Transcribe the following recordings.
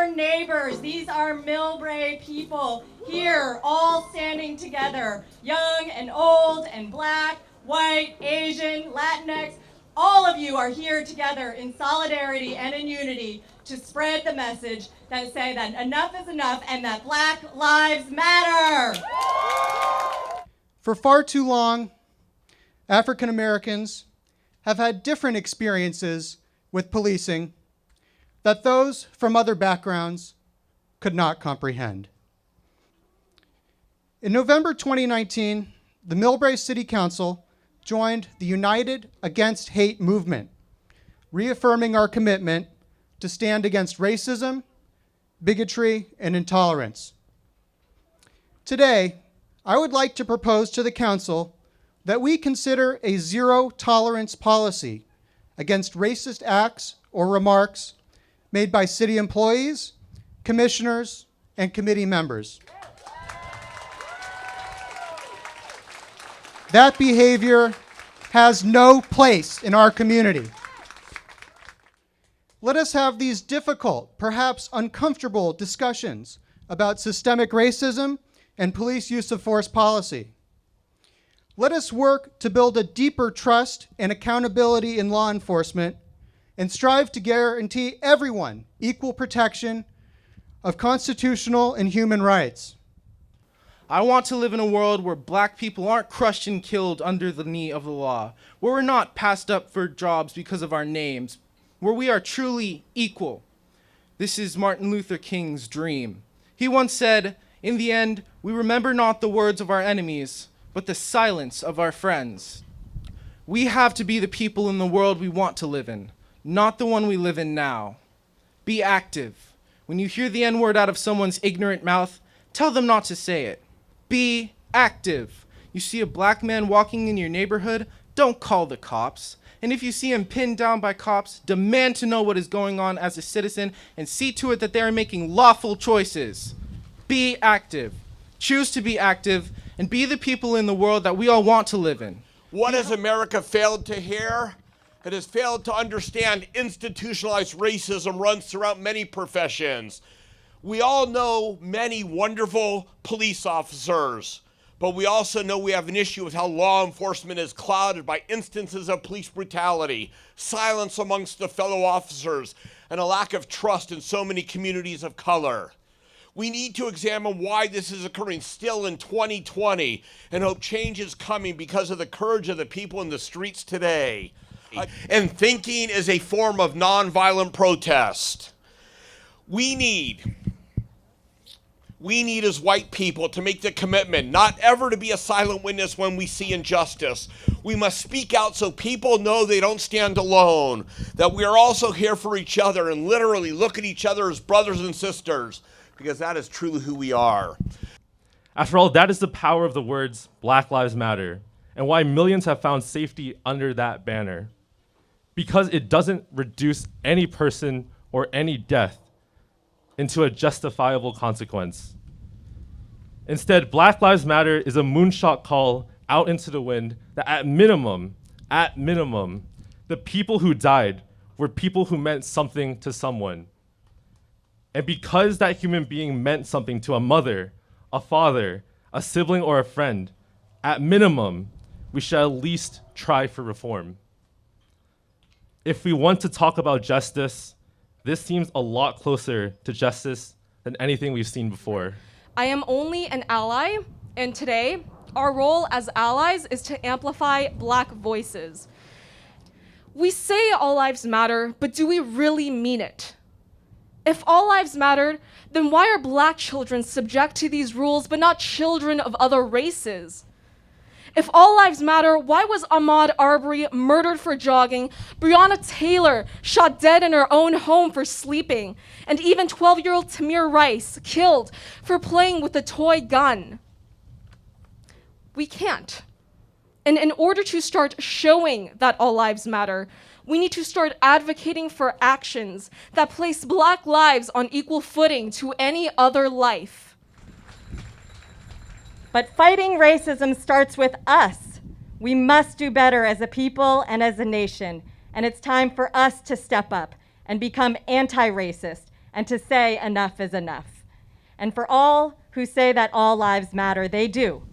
our neighbors. These are Millbrae people here, all standing together, young and old and black, white, Asian, Latinx. All of you are here together in solidarity and in unity to spread the message that say that enough is enough and that Black Lives Matter. For far too long, African Americans have had different experiences with policing that those from other backgrounds could not comprehend. In November 2019, the Millbrae City Council joined the United Against Hate movement, reaffirming our commitment to stand against racism, bigotry, and intolerance. Today, I would like to propose to the council that we consider a zero-tolerance policy against racist acts or remarks made by city employees, commissioners, and committee members. That behavior has no place in our community. Let us have these difficult, perhaps uncomfortable discussions about systemic racism and police use of force policy. Let us work to build a deeper trust and accountability in law enforcement and strive to guarantee everyone equal protection of constitutional and human rights. I want to live in a world where black people aren't crushed and killed under the knee of the law, where we're not passed up for jobs because of our names, where we are truly equal. This is Martin Luther King's dream. He once said, "In the end, we remember not the words of our enemies, but the silence of our friends." We have to be the people in the world we want to live in, not the one we live in now. Be active. When you hear the N-word out of someone's ignorant mouth, tell them not to say it. Be active. You see a black man walking in your neighborhood, don't call the cops. And if you see him pinned down by cops, demand to know what is going on as a citizen and see to it that they are making lawful choices. Be active. Choose to be active and be the people in the world that we all want to live in. What has America failed to hear? It has failed to understand institutionalized racism runs throughout many professions. We all know many wonderful police officers, but we also know we have an issue with how law enforcement is clouded by instances of police brutality, silence amongst the fellow officers, and a lack of trust in so many communities of color. We need to examine why this is occurring still in 2020 and hope change is coming because of the courage of the people in the streets today. And thinking is a form of nonviolent protest. We need as white people to make the commitment not ever to be a silent witness when we see injustice. We must speak out so people know they don't stand alone, that we are also here for each other and literally look at each other as brothers and sisters, because that is truly who we are. After all, that is the power of the words Black Lives Matter and why millions have found safety under that banner. Because it doesn't reduce any person or any death into a justifiable consequence. Instead, Black Lives Matter is a moonshot call out into the wind that at minimum, the people who died were people who meant something to someone. And because that human being meant something to a mother, a father, a sibling, or a friend, at minimum, we should at least try for reform. If we want to talk about justice, this seems a lot closer to justice than anything we've seen before. I am only an ally, and today, our role as allies is to amplify Black voices. We say all lives matter, but do we really mean it? If all lives mattered, then why are Black children subject to these rules, but not children of other races? If all lives matter, why was Ahmaud Arbery murdered for jogging, Breonna Taylor shot dead in her own home for sleeping, and even 12-year-old Tamir Rice killed for playing with a toy gun? We can't. And in order to start showing that all lives matter, we need to start advocating for actions that place Black lives on equal footing to any other life. But fighting racism starts with us. We must do better as a people and as a nation. And it's time for us to step up and become anti-racist and to say enough is enough. And for all who say that all lives matter, they do.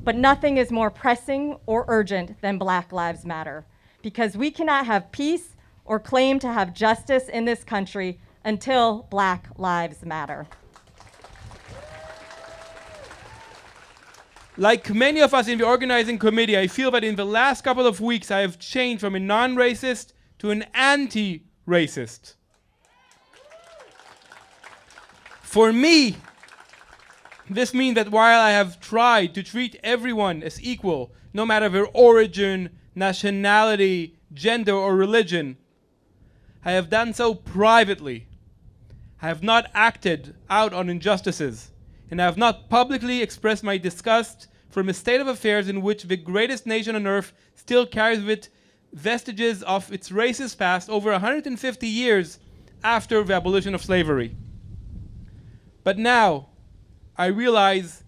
But nothing is more pressing or urgent than Black Lives Matter, because we cannot have peace or claim to have justice in this country until Black Lives Matter. Like many of us in the organizing committee, I feel that in the last couple of weeks I have changed from a non-racist to an anti-racist. For me, this means that while I have tried to treat everyone as equal, no matter their origin, nationality, gender, or religion, I have done so privately. I have not acted out on injustices, and I have not publicly expressed my disgust from a state of affairs in which the greatest nation on earth still carries with it vestiges of its racist past over 150 years after the abolition of slavery. But now, I realize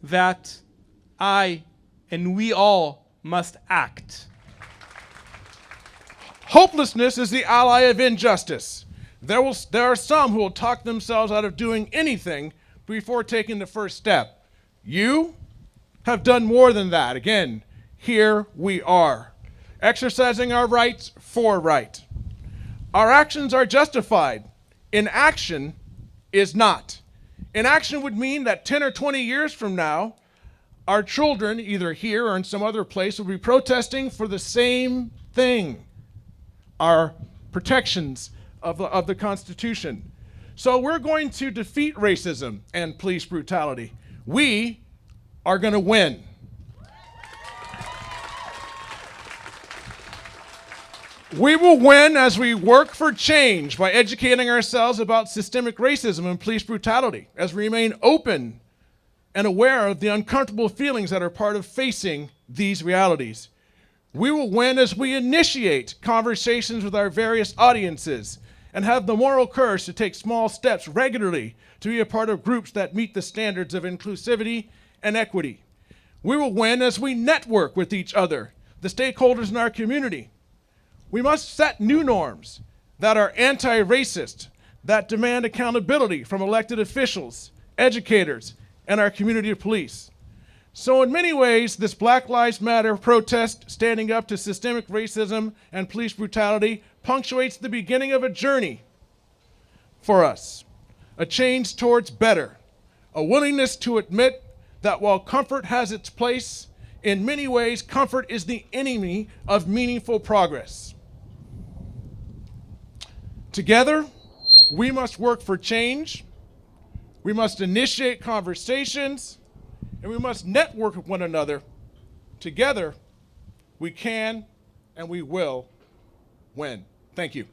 that I and we all must act. Hopelessness is the ally of injustice. There are some who will talk themselves out of doing anything before taking the first step. You have done more than that. Again, here we are, exercising our rights for right. Our actions are justified. Inaction is not. Inaction would mean that 10 or 20 years from now, our children, either here or in some other place, will be protesting for the same thing, our protections of the Constitution. So we're going to defeat racism and police brutality. We are going to win. We will win as we work for change by educating ourselves about systemic racism and police brutality, as we remain open and aware of the uncomfortable feelings that are part of facing these realities. We will win as we initiate conversations with our various audiences and have the moral courage to take small steps regularly to be a part of groups that meet the standards of inclusivity and equity. We will win as we network with each other, the stakeholders in our community. We must set new norms that are anti-racist, that demand accountability from elected officials, educators, and our community of police. So in many ways, this Black Lives Matter protest standing up to systemic racism and police brutality punctuates the beginning of a journey for us, a change towards better, a willingness to admit that while comfort has its place, in many ways, comfort is the enemy of meaningful progress. Together, we must work for change, we must initiate conversations, and we must network with one another. Together, we can and we will win. Thank you.